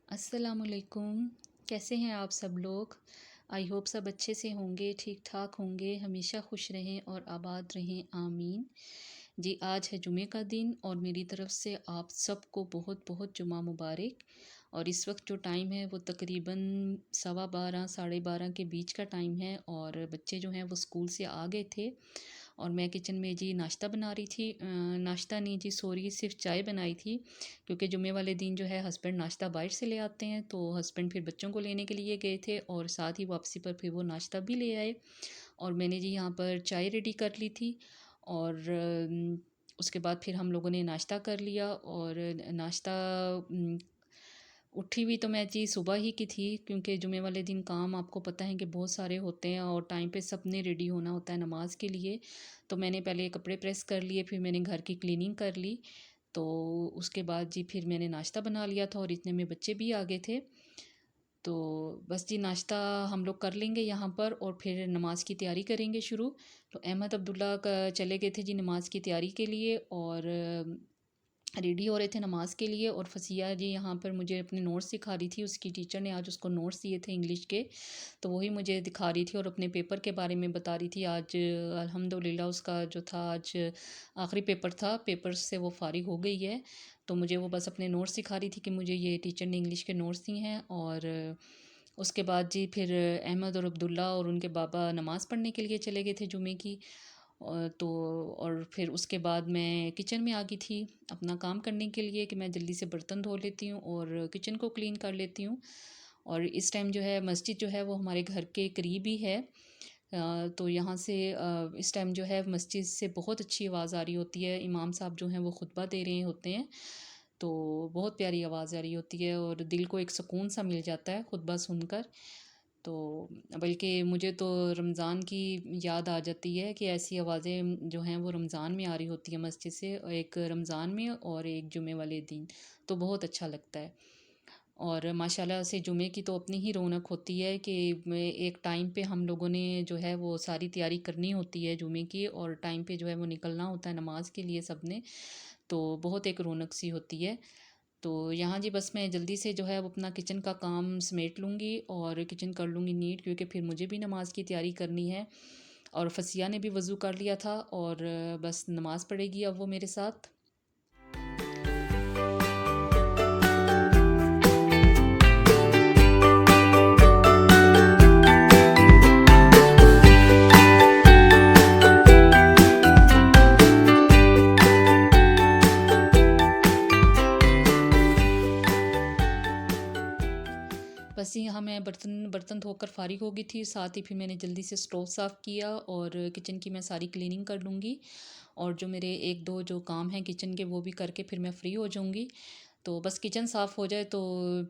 अस्सलामुअलैकुम। कैसे हैं आप सब लोग? आई होप सब अच्छे से होंगे, ठीक ठाक होंगे, हमेशा खुश रहें और आबाद रहें, आमीन। जी, आज है जुमे का दिन और मेरी तरफ से आप सबको बहुत बहुत जुमा मुबारक। और इस वक्त जो टाइम है वो तकरीबन 12:15 12:30 के बीच का टाइम है और बच्चे जो हैं वो स्कूल से आ गए थे और मैं किचन में जी नाश्ता बना रही थी। नाश्ता नहीं जी, सॉरी, सिर्फ चाय बनाई थी, क्योंकि जुमे वाले दिन जो है हस्बैंड नाश्ता बाहर से ले आते हैं, तो हस्बैंड फिर बच्चों को लेने के लिए गए थे और साथ ही वापसी पर फिर वो नाश्ता भी ले आए। और मैंने जी यहाँ पर चाय रेडी कर ली थी और उसके बाद फिर हम लोगों ने नाश्ता कर लिया। और नाश्ता उठी हुई तो मैं जी सुबह ही की थी, क्योंकि जुमे वाले दिन काम आपको पता है कि बहुत सारे होते हैं और टाइम पे सब ने रेडी होना होता है नमाज के लिए। तो मैंने पहले कपड़े प्रेस कर लिए, फिर मैंने घर की क्लीनिंग कर ली। तो उसके बाद जी फिर मैंने नाश्ता बना लिया था और इतने में बच्चे भी आ गए थे। तो बस जी नाश्ता हम लोग कर लेंगे यहाँ पर और फिर नमाज की तैयारी करेंगे शुरू। तो अहमद अब्दुल्ला का चले गए थे जी नमाज की तैयारी के लिए और रेडी हो रहे थे नमाज के लिए। और फसिया जी यहाँ पर मुझे अपने नोट्स दिखा रही थी, उसकी टीचर ने आज उसको नोट्स दिए थे इंग्लिश के, तो वही मुझे दिखा रही थी और अपने पेपर के बारे में बता रही थी। आज अल्हम्दुलिल्लाह उसका जो था आज आखिरी पेपर था, पेपर से वो फारिग हो गई है। तो मुझे वो बस अपने नोट्स दिखा रही थी कि मुझे ये टीचर ने इंग्लिश के नोट्स दिए हैं। और उसके बाद जी फिर अहमद और अब्दुल्ला और उनके बाबा नमाज़ पढ़ने के लिए चले गए थे जुमे की। और फिर उसके बाद मैं किचन में आ गई थी अपना काम करने के लिए कि मैं जल्दी से बर्तन धो लेती हूँ और किचन को क्लीन कर लेती हूँ। और इस टाइम जो है मस्जिद जो है वो हमारे घर के करीब ही है। तो यहाँ से इस टाइम जो है मस्जिद से बहुत अच्छी आवाज़ आ रही होती है, इमाम साहब जो हैं वो खुतबा दे रहे होते हैं, तो बहुत प्यारी आवाज़ आ रही होती है और दिल को एक सुकून सा मिल जाता है खुतबा सुनकर। तो बल्कि मुझे तो रमज़ान की याद आ जाती है कि ऐसी आवाज़ें जो हैं वो रमज़ान में आ रही होती है मस्जिद से, एक रमज़ान में और एक जुमे वाले दिन, तो बहुत अच्छा लगता है। और माशाल्लाह से जुमे की तो अपनी ही रौनक होती है कि एक टाइम पे हम लोगों ने जो है वो सारी तैयारी करनी होती है जुमे की और टाइम पे जो है वो निकलना होता है नमाज के लिए सब ने, तो बहुत एक रौनक सी होती है। तो यहाँ जी बस मैं जल्दी से जो है वो अपना किचन का काम समेट लूँगी और किचन कर लूँगी नीट, क्योंकि फिर मुझे भी नमाज़ की तैयारी करनी है। और फसिया ने भी वज़ू कर लिया था और बस नमाज़ पढ़ेगी अब वो मेरे साथ। बस यहाँ मैं बर्तन बर्तन धोकर फ़ारिग हो गई थी, साथ ही फिर मैंने जल्दी से स्टोव साफ़ किया और किचन की मैं सारी क्लीनिंग कर लूँगी। और जो मेरे एक दो जो काम हैं किचन के वो भी करके फिर मैं फ़्री हो जाऊँगी। तो बस किचन साफ़ हो जाए तो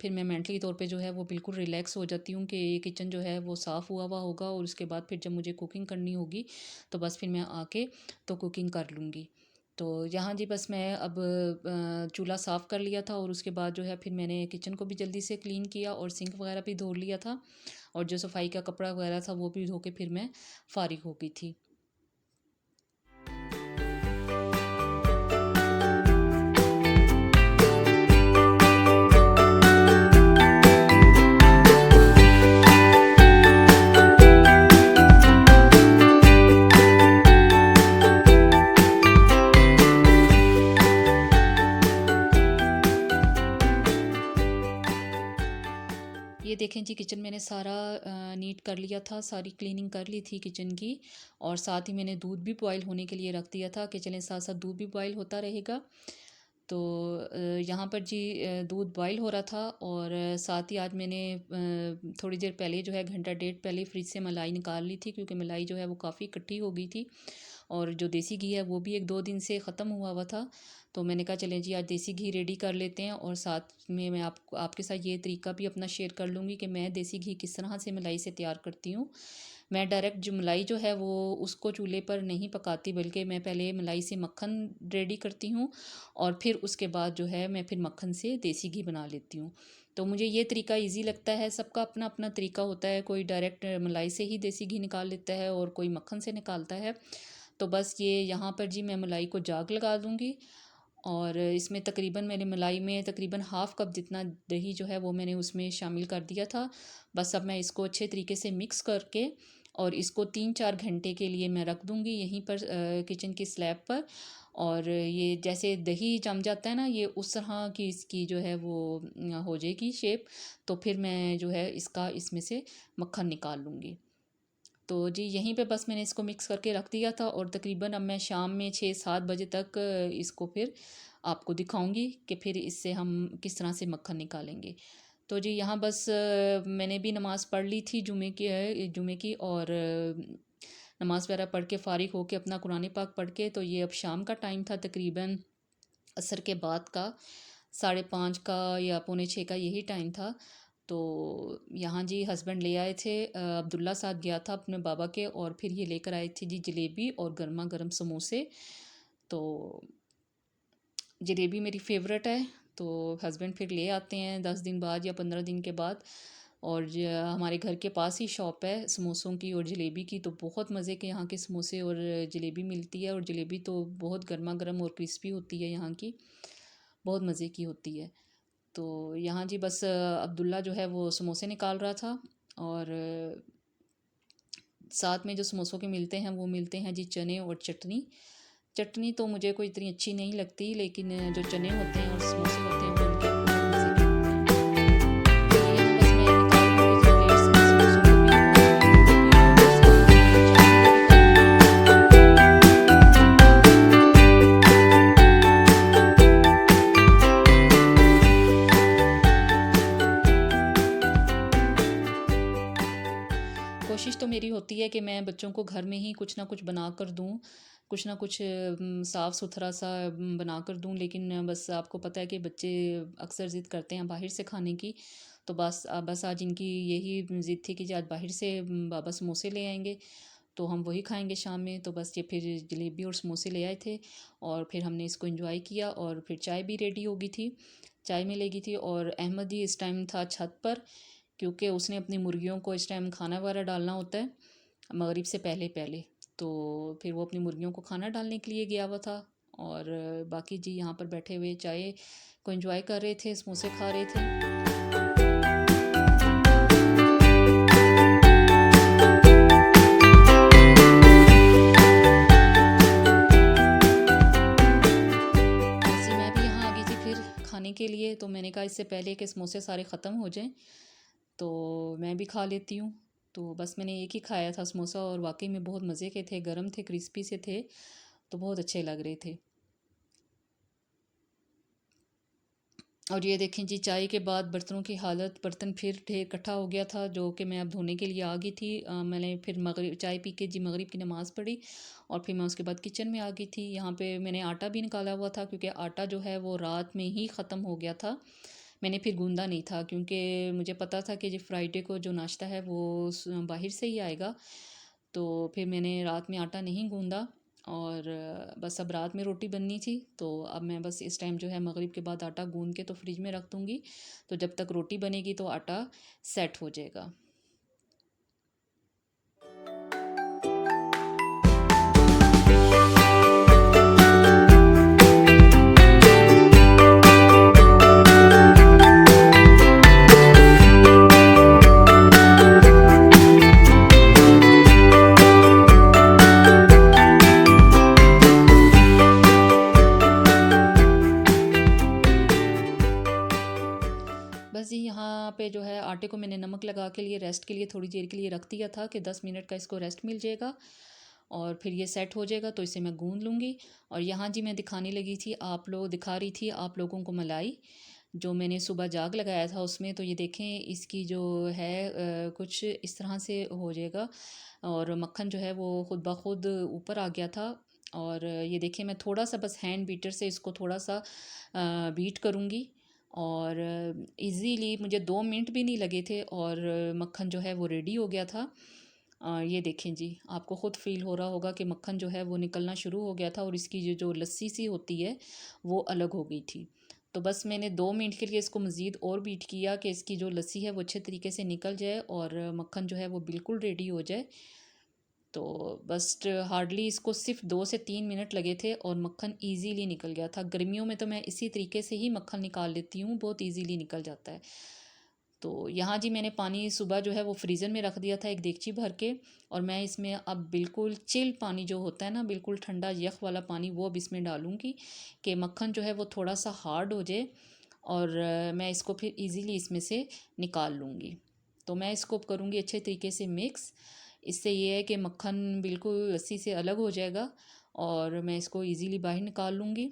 फिर मैं मेंटली तौर पे जो है वो बिल्कुल रिलैक्स हो जाती हूँ कि ये किचन जो है वो साफ़ हुआ हुआ होगा और उसके बाद फिर जब मुझे कुकिंग करनी होगी तो बस फिर मैं आके तो कुकिंग कर लूँगी। तो यहाँ जी बस मैं अब चूल्हा साफ़ कर लिया था और उसके बाद जो है फिर मैंने किचन को भी जल्दी से क्लीन किया और सिंक वगैरह भी धो लिया था और जो सफाई का कपड़ा वगैरह था वो भी धो के फिर मैं फ़ारिग हो गई थी। ये देखें जी किचन मैंने सारा नीट कर लिया था, सारी क्लीनिंग कर ली थी किचन की। और साथ ही मैंने दूध भी बॉईल होने के लिए रख दिया था कि चलें साथ साथ दूध भी बॉईल होता रहेगा। तो यहाँ पर जी दूध बॉईल हो रहा था और साथ ही आज मैंने थोड़ी देर पहले जो है घंटा डेढ़ पहले फ्रिज से मलाई निकाल ली थी, क्योंकि मलाई जो है वो काफ़ी इकट्ठी हो गई थी और जो देसी घी है वो भी एक दो दिन से ख़त्म हुआ हुआ था। तो मैंने कहा चलें जी आज देसी घी रेडी कर लेते हैं और साथ में मैं आपके साथ ये तरीका भी अपना शेयर कर लूँगी कि मैं देसी घी किस तरह से मलाई से तैयार करती हूँ। मैं डायरेक्ट जो मलाई जो है वो उसको चूल्हे पर नहीं पकाती, बल्कि मैं पहले मलाई से मक्खन रेडी करती हूँ और फिर उसके बाद जो है मैं फिर मक्खन से देसी घी बना लेती हूँ। तो मुझे ये तरीका इजी लगता है, सबका अपना अपना तरीका होता है, कोई डायरेक्ट मलाई से ही देसी घी निकाल लेता है और कोई मक्खन से निकालता है। तो बस ये यहाँ पर जी मैं मलाई को जाग लगा दूँगी और इसमें तकरीबन मैंने मलाई में तकरीबन हाफ़ कप जितना दही जो है वो मैंने उसमें शामिल कर दिया था। बस अब मैं इसको अच्छे तरीके से मिक्स करके और इसको 3-4 घंटे के लिए मैं रख दूँगी यहीं पर किचन की स्लैब पर। और ये जैसे दही जम जाता है ना, ये उस तरह की इसकी जो है वो हो जाएगी शेप। तो फिर मैं जो है इसका इसमें से मक्खन निकाल लूँगी। तो जी यहीं पे बस मैंने इसको मिक्स करके रख दिया था और तकरीबन अब मैं शाम में 6-7 बजे तक इसको फिर आपको दिखाऊंगी कि फिर इससे हम किस तरह से मक्खन निकालेंगे। तो जी यहाँ बस मैंने भी नमाज़ पढ़ ली थी जुमे की। और नमाज़ वगैरह पढ़ के फ़ारिग होके अपना कुरान पाक पढ़ के, तो ये अब शाम का टाइम था तकरीबन असर के बाद का 5:30 का या पौने 6 का यही टाइम था। तो यहाँ जी हस्बैंड ले आए थे, अब्दुल्ला साथ गया था अपने बाबा के, और फिर ये लेकर आए थे जी जलेबी और गर्मा गर्म समोसे। तो जलेबी मेरी फेवरेट है। तो हस्बैंड फिर ले आते हैं 10 दिन बाद या 15 दिन के बाद। और हमारे घर के पास ही शॉप है समोसों की और जलेबी की, तो बहुत मज़े के यहाँ के समोसे और जलेबी मिलती है। और जलेबी तो बहुत गर्मा गर्म और क्रिस्पी होती है यहाँ की, बहुत मज़े की होती है। तो यहाँ जी बस अब्दुल्ला जो है वो समोसे निकाल रहा था। और साथ में जो समोसों के मिलते हैं वो मिलते हैं जी चने और चटनी। चटनी तो मुझे कोई इतनी अच्छी नहीं लगती, लेकिन जो चने होते हैं और समोसे होते हैं वो उनके बहुत मज़े के होते हैं। तो यहाँ बस मैं निकाल लूँगी जो प्लेट्स समोसों को भी और जलेबी को भी, और साथ में चटनी को भी कर लूँगी। कोशिश तो मेरी होती है कि मैं बच्चों को घर में ही कुछ ना कुछ बना कर दूँ, कुछ ना कुछ साफ़ सुथरा सा बना कर दूँ। लेकिन बस आपको पता है कि बच्चे अक्सर ज़िद करते हैं बाहर से खाने की। तो बस आज इनकी यही ज़िद थी कि जी आज बाहर से बाबा समोसे ले आएंगे, तो हम वही खाएंगे शाम में। तो बस ये फिर जलेबी और समोसे ले आए थे, और फिर हमने इसको एंजॉय किया। और फिर चाय भी रेडी हो गई थी, चाय में लेगी थी। और अहमद ही इस टाइम था छत पर, क्योंकि उसने अपनी मुर्गियों को इस टाइम खाना वगैरह डालना होता है मगरिब से पहले पहले। तो फिर वो अपनी मुर्गियों को खाना डालने के लिए गया हुआ था। और बाकी जी यहाँ पर बैठे हुए चाय को एंजॉय कर रहे थे, समोसे खा रहे थे। ऐसे मैं भी यहाँ आ गई थी फिर खाने के लिए। तो मैंने कहा इससे पहले कि समोसे सारे ख़त्म हो जाएं तो मैं भी खा लेती हूँ। तो बस मैंने एक ही खाया था समोसा, और वाकई में बहुत मज़े के थे, गरम थे, क्रिस्पी से थे, तो बहुत अच्छे लग रहे थे। और ये देखें जी चाय के बाद बर्तनों की हालत, बर्तन फिर ढेर इकट्ठा हो गया था जो कि मैं अब धोने के लिए आ गई थी। मैंने फिर मगरिब चाय पी के जी मगरिब की नमाज़ पढ़ी, और फिर मैं उसके बाद किचन में आ गई थी। यहाँ पे मैंने आटा भी निकाला हुआ था, क्योंकि आटा जो है वो रात में ही ख़त्म हो गया था। मैंने फिर गूंदा नहीं था, क्योंकि मुझे पता था कि जी फ्राइडे को जो नाश्ता है वो बाहर से ही आएगा। तो फिर मैंने रात में आटा नहीं गूंदा। और बस अब रात में रोटी बननी थी, तो अब मैं बस इस टाइम जो है मगरिब के बाद आटा गूंद के तो फ्रिज में रख दूँगी। तो जब तक रोटी बनेगी तो आटा सेट हो जाएगा। बस जी यहाँ पे जो है आटे को मैंने नमक लगा के लिए रेस्ट के लिए थोड़ी देर के लिए रख दिया था कि 10 मिनट का इसको रेस्ट मिल जाएगा, और फिर ये सेट हो जाएगा तो इसे मैं गूंद लूँगी। और यहाँ जी मैं दिखाने लगी थी, दिखा रही थी आप लोगों को मलाई जो मैंने सुबह जाग लगाया था उसमें। तो ये देखें इसकी जो है कुछ इस तरह से हो जाएगा, और मक्खन जो है वो खुद ब खुद ऊपर आ गया था। और ये देखें मैं थोड़ा सा बस हैंड बीटर से इसको थोड़ा सा बीट करूँगी, और इजीली मुझे 2 मिनट भी नहीं लगे थे, और मक्खन जो है वो रेडी हो गया था। ये देखें जी आपको ख़ुद फील हो रहा होगा कि मक्खन जो है वो निकलना शुरू हो गया था, और इसकी जो लस्सी सी होती है वो अलग हो गई थी। तो बस मैंने 2 मिनट के लिए इसको मज़ीद और बीट किया कि इसकी जो लस्सी है वो अच्छे तरीके से निकल जाए और मक्खन जो है वो बिल्कुल रेडी हो जाए। तो बस हार्डली इसको सिर्फ 2 से 3 मिनट लगे थे और मक्खन इजीली निकल गया था। गर्मियों में तो मैं इसी तरीके से ही मक्खन निकाल लेती हूँ, बहुत इजीली निकल जाता है। तो यहाँ जी मैंने पानी सुबह जो है वो फ्रीज़र में रख दिया था एक देगची भर के, और मैं इसमें अब बिल्कुल चिल पानी जो होता है ना, बिल्कुल ठंडा यख वाला पानी, वो अब इसमें डालूँगी कि मक्खन जो है वो थोड़ा सा हार्ड हो जाए और मैं इसको फिर इजीली इसमें से निकाल लूँगी। तो मैं इसको करूँगी अच्छे तरीके से मिक्स। इससे ये है कि मक्खन बिल्कुल लस्सी से अलग हो जाएगा और मैं इसको इजीली बाहर निकाल लूँगी।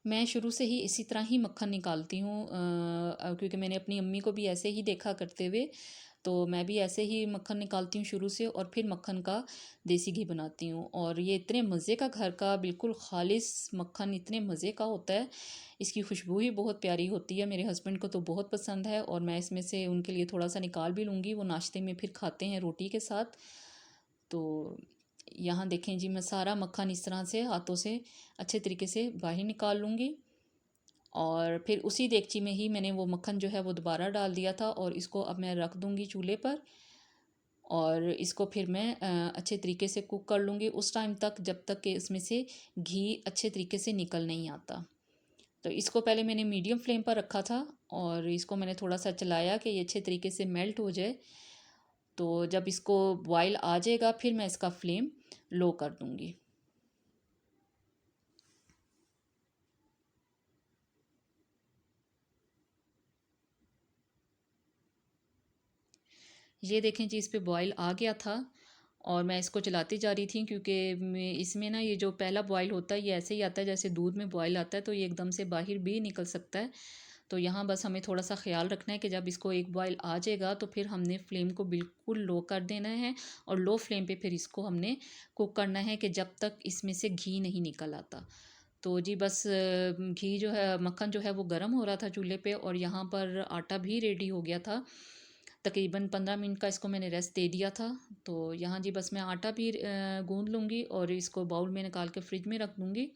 मैं शुरू से ही इसी तरह ही मक्खन निकालती हूँ, क्योंकि मैंने अपनी अम्मी को भी ऐसे ही देखा करते हुए, तो मैं भी ऐसे ही मक्खन निकालती हूँ शुरू से और फिर मक्खन का देसी घी बनाती हूँ। और ये इतने मज़े का घर का बिल्कुल खालिस मक्खन इतने मज़े का होता है, इसकी खुशबू ही बहुत प्यारी होती है। मेरे हस्बैंड को तो बहुत पसंद है और मैं इसमें से उनके लिए थोड़ा सा निकाल भी लूँगी, वो नाश्ते में फिर खाते हैं रोटी के साथ। तो यहाँ देखें जी, मैं सारा मक्खन इस तरह से हाथों से अच्छे तरीके से बाहर निकाल लूँगी और फिर उसी देगची में ही मैंने वो मक्खन जो है वो दोबारा डाल दिया था और इसको अब मैं रख दूँगी चूल्हे पर और इसको फिर मैं अच्छे तरीके से कुक कर लूँगी उस टाइम तक जब तक कि इसमें से घी अच्छे तरीके से निकल नहीं आता। तो इसको पहले मैंने मीडियम फ्लेम पर रखा था और इसको मैंने थोड़ा सा चलाया कि ये अच्छे तरीके से मेल्ट हो जाए। तो जब इसको बॉयल आ जाएगा फिर मैं इसका फ्लेम लो कर दूँगी। ये देखें जी, इस पे बॉयल आ गया था और मैं इसको चलाती जा रही थी, क्योंकि मैं इसमें ना ये जो पहला बॉयल होता है ये ऐसे ही आता है जैसे दूध में बॉयल आता है, तो ये एकदम से बाहर भी निकल सकता है। तो यहाँ बस हमें थोड़ा सा ख्याल रखना है कि जब इसको एक बॉयल आ जाएगा तो फिर हमने फ्लेम को बिल्कुल लो कर देना है और लो फ्लेम पे फिर इसको हमने कुक करना है कि जब तक इसमें से घी नहीं निकल आता। तो जी बस घी जो है, मक्खन जो है वो गर्म हो रहा था चूल्हे पे और यहाँ पर आटा भी रेडी हो गया था। तकरीबन 15 मिनट का इसको मैंने रेस्ट दे दिया था। तो यहाँ जी बस मैं आटा भी गूँध लूँगी और इसको बाउल में निकाल के फ्रिज में रख दूँगी।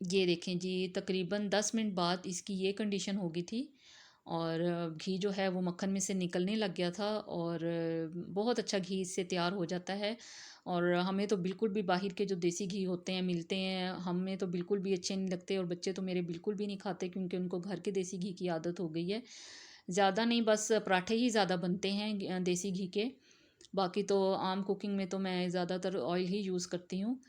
ये देखें जी, तकरीबन 10 मिनट बाद इसकी ये कंडीशन हो गई थी और घी जो है वो मक्खन में से निकलने लग गया था और बहुत अच्छा घी इससे तैयार हो जाता है। और हमें तो बिल्कुल भी बाहर के जो देसी घी होते हैं मिलते हैं, हमें तो बिल्कुल भी अच्छे नहीं लगते और बच्चे तो मेरे बिल्कुल भी नहीं खाते, क्योंकि उनको घर के देसी घी की आदत हो गई है। ज़्यादा नहीं, बस पराठे ही ज़्यादा बनते हैं देसी घी के। बाकी तो आम कुकिंग में तो मैं ज़्यादातर ऑयल ही यूज़ करती हूँ।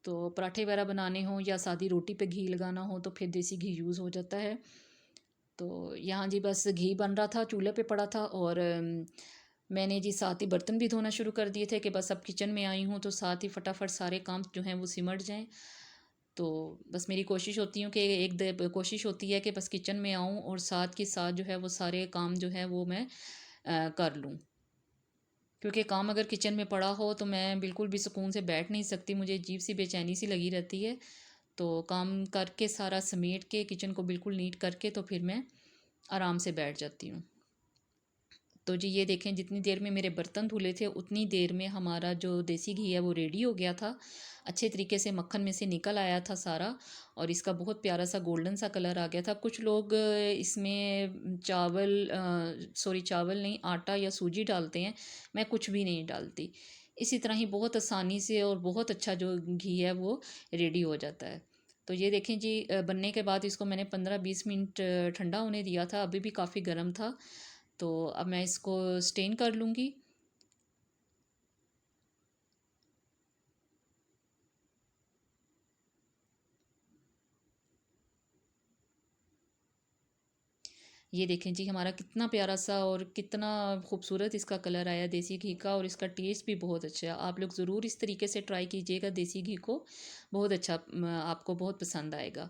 तो पराठे वगैरह बनाने हों या सादी रोटी पे घी लगाना हो तो फिर देसी घी यूज़ हो जाता है। तो यहाँ जी बस घी बन रहा था, चूल्हे पे पड़ा था और मैंने जी साथ ही बर्तन भी धोना शुरू कर दिए थे कि बस अब किचन में आई हूँ तो साथ ही फटाफट सारे काम जो हैं वो सिमट जाएँ। तो बस मेरी कोशिश होती हूँ कि कोशिश होती है कि बस किचन में आऊँ और साथ के साथ जो है वो सारे काम जो है वो मैं कर लूँ। क्योंकि काम अगर किचन में पड़ा हो तो मैं बिल्कुल भी सुकून से बैठ नहीं सकती, मुझे अजीब सी बेचैनी सी लगी रहती है। तो काम करके सारा समेट के किचन को बिल्कुल नीट करके तो फिर मैं आराम से बैठ जाती हूँ। तो जी ये देखें, जितनी देर में मेरे बर्तन धुले थे उतनी देर में हमारा जो देसी घी है वो रेडी हो गया था। अच्छे तरीके से मक्खन में से निकल आया था सारा और इसका बहुत प्यारा सा गोल्डन सा कलर आ गया था। कुछ लोग इसमें चावल नहीं, आटा या सूजी डालते हैं। मैं कुछ भी नहीं डालती। इसी तरह ही बहुत आसानी से और बहुत अच्छा जो घी है वो रेडी हो जाता है। तो ये देखें जी, बनने के बाद इसको मैंने 15-20 मिनट ठंडा होने दिया था, अभी भी काफ़ी गर्म था। तो अब मैं इसको स्टेन कर लूँगी। ये देखें जी, हमारा कितना प्यारा सा और कितना खूबसूरत इसका कलर आया देसी घी का, और इसका टेस्ट भी बहुत अच्छा है। आप लोग ज़रूर इस तरीके से ट्राई कीजिएगा देसी घी को, बहुत अच्छा आपको बहुत पसंद आएगा।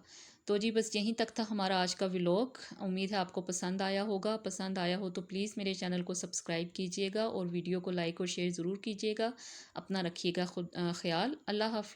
तो जी बस यहीं तक था हमारा आज का व्लॉग। उम्मीद है आपको पसंद आया होगा। पसंद आया हो तो प्लीज़ मेरे चैनल को सब्सक्राइब कीजिएगा और वीडियो को लाइक और शेयर ज़रूर कीजिएगा। अपना रखिएगा खुद ख्याल। अल्लाह हाफ़िज़।